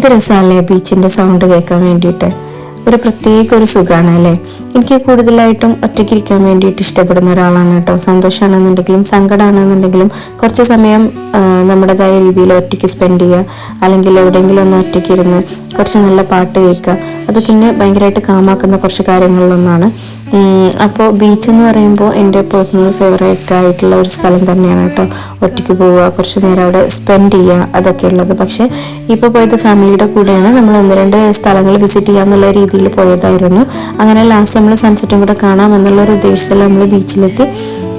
എന്ത് രസമല്ലേ ബീച്ചിൻ്റെ സൗണ്ട് കേൾക്കാൻ വേണ്ടിയിട്ട്. ഒരു പ്രത്യേക ഒരു സുഖമാണ് അല്ലേ. എനിക്ക് കൂടുതലായിട്ടും ഒറ്റയ്ക്കിരിക്കാൻ വേണ്ടിയിട്ട് ഇഷ്ടപ്പെടുന്ന ഒരാളാണ് കേട്ടോ. സന്തോഷമാണെന്നുണ്ടെങ്കിലും സങ്കടമാണെന്നുണ്ടെങ്കിലും കുറച്ച് സമയം നമ്മുടേതായ രീതിയിൽ ഒറ്റയ്ക്ക് സ്പെൻഡ് ചെയ്യുക, അല്ലെങ്കിൽ എവിടെയെങ്കിലും ഒന്ന് ഒറ്റയ്ക്ക് ഇരുന്ന് കുറച്ച് നല്ല പാട്ട് കേൾക്കുക, അതൊക്കെ എന്നെ ഭയങ്കരമായിട്ട് കാമാക്കുന്ന കുറച്ച് കാര്യങ്ങളിലൊന്നാണ്. അപ്പോൾ ബീച്ച് എന്ന് പറയുമ്പോൾ എൻ്റെ പേഴ്സണൽ ഫേവറേറ്റ് ആയിട്ടുള്ള ഒരു സ്ഥലം തന്നെയാണ് കേട്ടോ. ഒറ്റയ്ക്ക് പോവുക, കുറച്ച് നേരം അവിടെ സ്പെൻഡ് ചെയ്യുക, അതൊക്കെ ഉള്ളത്. പക്ഷേ ഇപ്പോൾ പോയത് ഫാമിലിയുടെ കൂടെയാണ്. നമ്മൾ 1-2 സ്ഥലങ്ങൾ വിസിറ്റ് ചെയ്യാന്നുള്ള രീതിയിൽ പോയതായിരുന്നു. അങ്ങനെ ലാസ്റ്റ് നമ്മൾ സൺസെറ്റും കൂടെ കാണാമെന്നുള്ളൊരു ഉദ്ദേശത്തിൽ നമ്മൾ ബീച്ചിലെത്തി.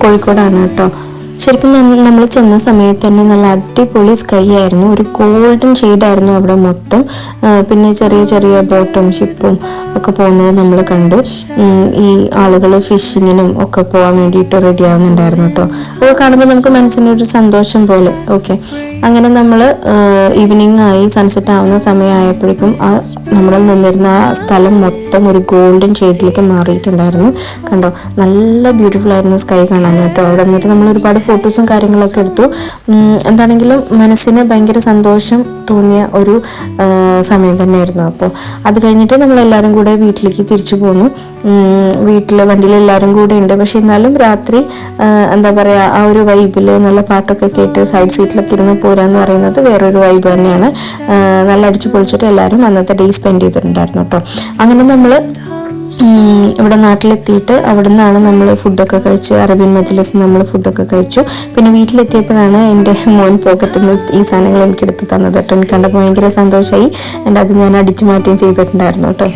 കോഴിക്കോടാണ് കേട്ടോ. ശരിക്കും നമ്മൾ ചെന്ന സമയത്ത് തന്നെ നല്ല അടിപൊളി സ്കൈ ആയിരുന്നു. ഒരു ഗോൾഡൻ ഷെയ്ഡായിരുന്നു അവിടെ മൊത്തം. പിന്നെ ചെറിയ ചെറിയ ബോട്ടും ഷിപ്പും ഒക്കെ പോകുന്നത് നമ്മൾ കണ്ടു. ഈ ആളുകൾ ഫിഷിങ്ങിനും ഒക്കെ പോകാൻ വേണ്ടിയിട്ട് റെഡി ആവുന്നുണ്ടായിരുന്നു കേട്ടോ. അപ്പോൾ കാണുമ്പോൾ നമുക്ക് മനസ്സിനൊരു സന്തോഷം പോലെ. ഓക്കെ, അങ്ങനെ നമ്മൾ ഈവനിങ് ആയി, സൺസെറ്റ് ആവുന്ന സമയമായപ്പോഴേക്കും നമ്മൾ നിന്നിരുന്ന ആ സ്ഥലം മൊത്തം ഒരു ഗോൾഡൻ ഷെയ്ഡിലേക്ക് മാറിയിട്ടുണ്ടായിരുന്നു. കണ്ടോ, നല്ല ബ്യൂട്ടിഫുൾ ആയിരുന്നു സ്കൈ കാണാൻ കേട്ടോ. അവിടെ നിന്നിട്ട് നമ്മൾ ഒരുപാട് ഫോട്ടോസും കാര്യങ്ങളൊക്കെ എടുത്തു. എന്താണെങ്കിലും മനസ്സിന് ഭയങ്കര സന്തോഷം തോന്നിയ ഒരു സമയം തന്നെയായിരുന്നു. അപ്പോൾ അത് കഴിഞ്ഞിട്ട് നമ്മളെല്ലാവരും കൂടെ വീട്ടിലേക്ക് തിരിച്ചു പോന്നു. വീട്ടിൽ വണ്ടിയിൽ എല്ലാവരും കൂടെ ഉണ്ട്. പക്ഷെ എന്നാലും രാത്രി എന്താ പറയുക, ആ ഒരു വൈബിൽ നല്ല പാട്ടൊക്കെ കേട്ട് സൈഡ് സീറ്റിലൊക്കെ ഇരുന്ന് പോരാന്ന് പറയുന്നത് വേറൊരു വൈബ് തന്നെയാണ്. നല്ല അടിച്ചു പൊളിച്ചിട്ട് എല്ലാവരും അന്നത്തെ ഡേ സ്പെൻഡ് ചെയ്തിട്ടുണ്ടായിരുന്നു കേട്ടോ. അങ്ങനെ നമ്മൾ ഇവിടെ നാട്ടിലെത്തിയിട്ട് അവിടെ നിന്നാണ് നമ്മൾ ഫുഡൊക്കെ കഴിച്ച്, അറബിയൻ മജ്ലിസ് നമ്മൾ ഫുഡൊക്കെ കഴിച്ചു. പിന്നെ വീട്ടിലെത്തിയപ്പോഴാണ് എൻ്റെ മോൻ പോക്കറ്റിൽ നിന്ന് ഈ സാധനങ്ങൾ എനിക്ക് എടുത്ത് തന്നത് കേട്ടോ. എനിക്ക് കണ്ടപ്പോൾ ഭയങ്കര സന്തോഷമായി. എൻ്റെ അത് ഞാൻ അടിച്ചു മാറ്റുകയും ചെയ്തിട്ടുണ്ടായിരുന്നു കേട്ടോ.